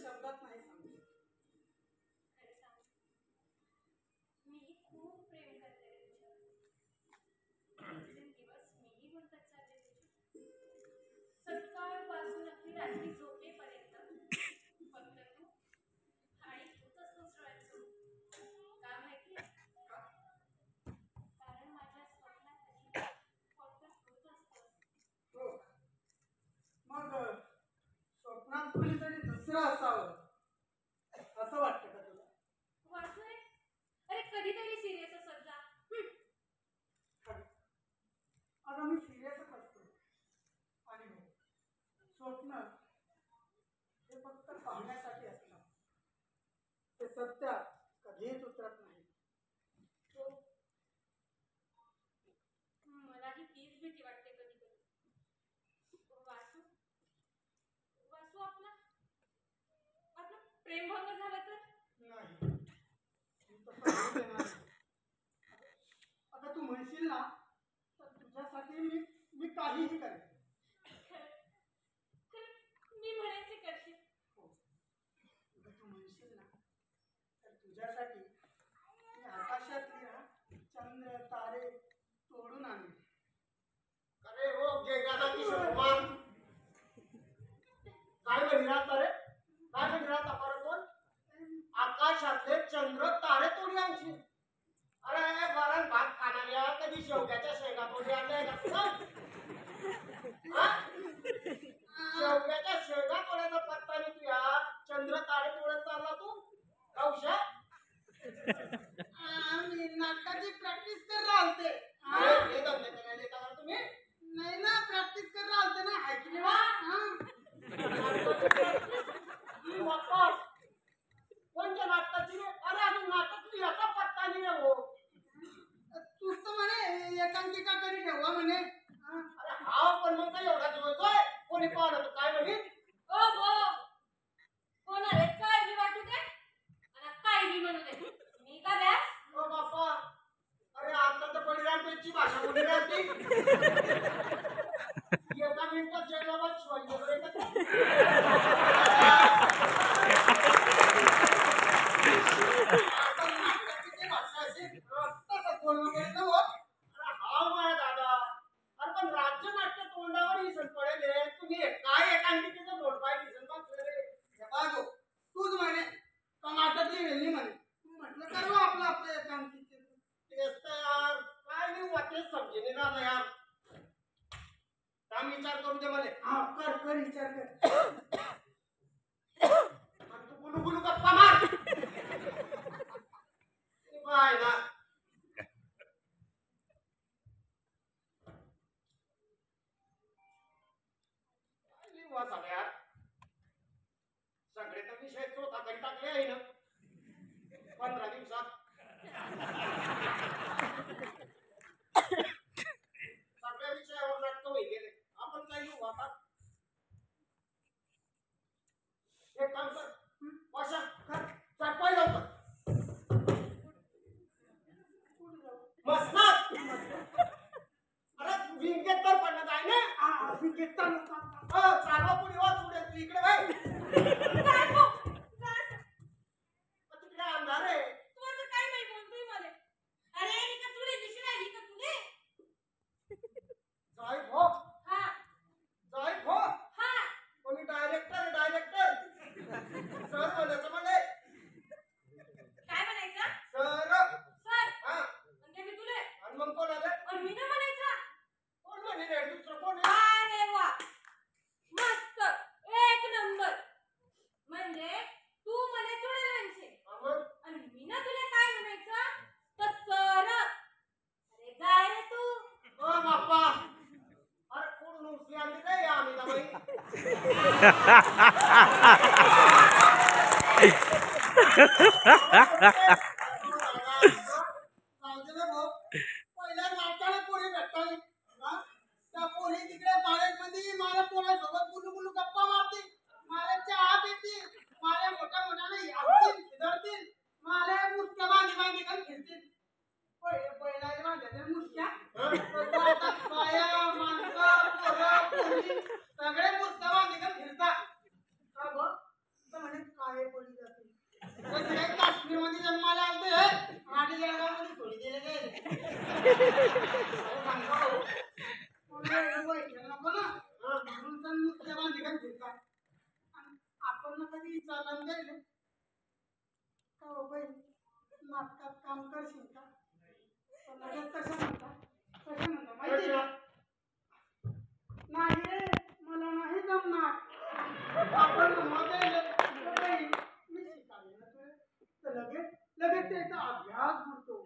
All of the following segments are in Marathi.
शब्दात नाही सांगू. मी खूप प्रेम करते दिवस मीही गुंतत चालले सकाळपासून अगदी रात्री झोपेपर्यंत फक्त तू आणि तूच असतोस डोळ्यात का माहिती कारण माझ्या स्वप्नात फक्त तूच असतोस. हो मग स्वप्नात कोणीतरी दुसरं असावं असं वाटतं का तुला? वाटू रे अरे कधीतरी सिरियस असत जा. अगं मी सिरियसच असतो आणि हो स्वप्न हे फक्त पाहण्यासाठी असतं ते सत्यात कधीच उतरत नाही. हो मलाही तीच भीती वाटते कधी कधी. वासू वासू आपलं प्रेमभंग झालं तर नाही आता तू म्हणशील ना तर तुझ्यासाठी मी काहीही करेन. मी म्हणायचे करशील. हो तू म्हणशील ना तर तुझ्यासाठी मी आकाशातली ना चंद्र तारे तोडून आणेन. अरे हो गेगादा किशोर कुमार काय म्हणणार रे काय म्हणणार परत बोल. आकाशातले चंद्र तारे तोडी आणशील. अरे वरण भात खाणाऱ्या कधी शेवग्याच्या शेंगा तोडी आणल्या का तुला? शेवग्याच्या शेंगा तोड्याचा पत्ता नाही तुया चंद्र तारे तोडत चालला तू औषध. मी नाटकाची प्रॅक्टिस कर राहते. हे धंदे करायला येता का तुम्ही? नाही ना प्रॅक्टिस कर राहते ना ऐकली वा. कोणत्या नाटकाची रे? अरे अजून नाटक याचा पत्ता नाही रे हो. तूच तर म्हणे एकांकिका करी ठेवा म्हणे. अरे हा पण मग काय एवढा जुळतोय कोणी पाहणं तर काय म्हणे. ओ गो कोण अरे काय बी वाटू दे आणि काय बी म्हणू दे मी का व्यास. ओ बाप्पा अरे आता तर बळीरामपेठची भाषा बोलली राहती. एका मिनिटात जयराबाद शिवाजी वगैरे भाषा असेल तसंच बोलणं पडेल ना हो. अरे हा माझ्या दादा अरे पण राज्य नाट्य तोंडावर हिसन पडेल तुम्ही काय एकांकिकेचं मोठ पाय हिसन बघलं रे. बागो तूच म्हणे कर्नाटकली वेल्ली म्हणे तू म्हटलं करू आपलं आपलं एकांकिकेचं. तेच तर यार काय नाही वाटेच समजेने ना यार. काम विचार करू दे म्हणे. हा कर विचार कर. आणि तू गुलू गुलू गप्पा मार. काय ना सगळ्यात सगळे तर विषय चोथा करी टाकले आहे ना 15 दिवसात. सगळ्या विषयावर नाटक होई गेले. आपण काय लिहू आता? एक काम कर भाषा कर पहिलं होतं मसनात. अरे विंगेत तर पण जाय ना. विकेट चालू चालवा पुढे वाच पुढे तू इकडे बाई. तिकडे अंधार आहे. तू असं काय नाही बोलतोय मला. अरे ही का तुला दिसली नाही का तुले. जाय भो हा जाय भो. हा कोणी डायरेक्टर सर म्हणायचं म्हणे. काय म्हणायचं सर सर हा म्हणजे मी तुले आणि मग कोण आलं? आणि मी ना म्हणायचं. कोण म्हणे रे दुसरं कोण आहे? अरे वा मस्त एक नंबर. म्हणजे तू मला तुले म्हणशील मग आणि मी ना तुला काय म्हणायचं तर सर. अरे जाय रे तू. ओ बाप्पा अरे कोण उचली आणली काय आम्ही बाई. जाऊ दे ना भाऊ पहिल्या नाटकाला माझ्या पोरासोबत बुलू बुलू गप्पा मारते, मला चहा पिते, मला मोठ्या मोठ्याने यावतील खिदळतील, मला मुसक्या बांधी बांधी घालून फिरतील. पहिला बांधायच्या मुसक्या तसं आता बाया माणसं पोरं पोरी सगळे मुसक्या बांधी घालून फिरतात. का ग? तर म्हणे काळे पडी जाते. तसं काही काश्मीरमध्ये जन्माला आलते आणि जळगावमध्ये सोडी दिले गेले. सांगा हो. नको ना म्हणून तर मुसक्या बांधी घालून फिरतात. आपण कधी विचारलं जाईल का हो बाई नाटकात काम करशील का? कसं म्हणता माहिती नाही रे मला नाही जमणार. आपण मी शिकायला तर लगेच त्याचा अभ्यास करतो.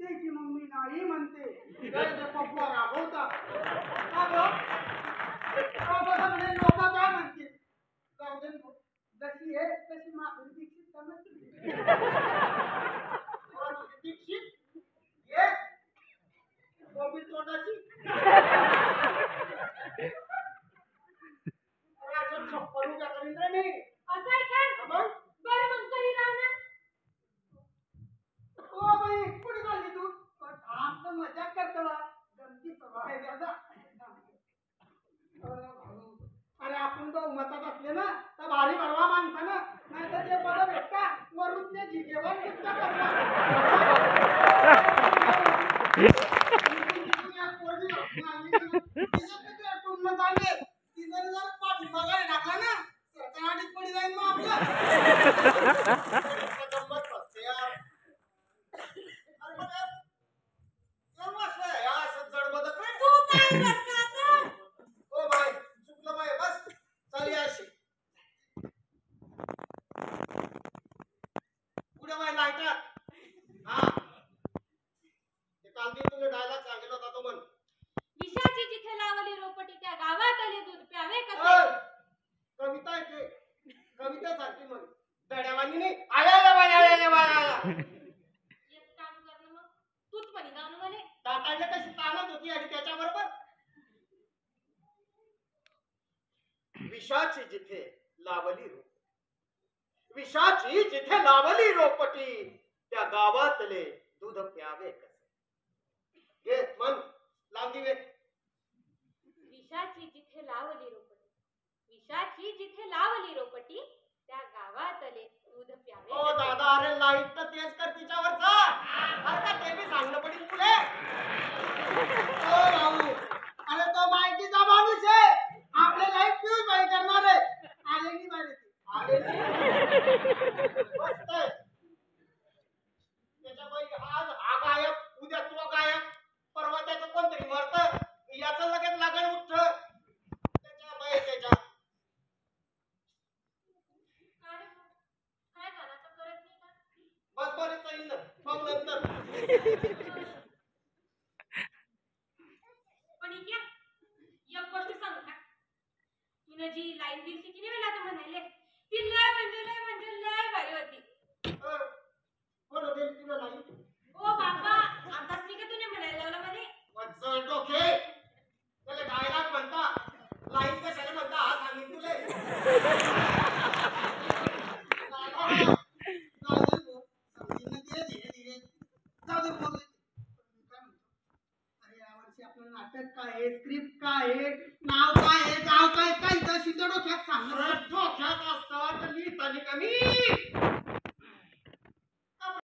त्याची मम्मी नाही म्हणते पप्पा रागवता. म्हणजे लोक काय म्हणतील जाऊ दे जशी आहे तशी माधुरी दीक्षित समजते. दीक्षित ये गोबी तोंडाची छप्पन उद्या करीन रे मी. असं आहे का? बरं मग कधी लावणार? ओ बाई कुठे चालली तू? आपलं मजाक करतो गमती सभा आहे दादा. अरे आपण तो मतात असले ना तर भारी भरवा माणसानं नाही तर ते पद भेटता वरून ते जिगेवर टिपका बघायला टाकला ना सरकारवाडीत पडी जाईल मग आपलं. विषाची जिथे लावली रोपटी त्या गावात आले दूध प्यावे कसे? कविता आहे ते कवितेसारखी म्हण दड्यावानी नाही आया एक काम कर ना मग तूच म्हणे गाणं म्हणे. दाताने कशी ताणत होती आणि त्याच्याबरोबर विषाची जिथे लावली रोपटी, विषाची जिथे लावली रोपटी त्या गावातले दूध प्यावे कसे. घे मन लावली गे. विषाची जिथे लावली रोपटी, विषाची जिथे लावली रोपटी त्या गावातले दूध प्यावे ओ कसे? दादा अरे लाईट तर तेच कर तिच्यावरचा. अरे का ते बी सांगणं पडेल पुढे. ओ भाऊ अरे तो माहितीचा माणूस आहे आपले लाईफ फ्यूज बाई करणार आहे. आले की बारे आले मस्त आहे. त्याच्या बाई आज हा गायब उद्या तो गायब परवा त्याचं कोणतरी मरत याचं लगेच लागण उठत त्याच्या बाई त्याच्या. अरे काय गाणं तर करत नाही का? बस बरेच येईल ना पाहू नंतर.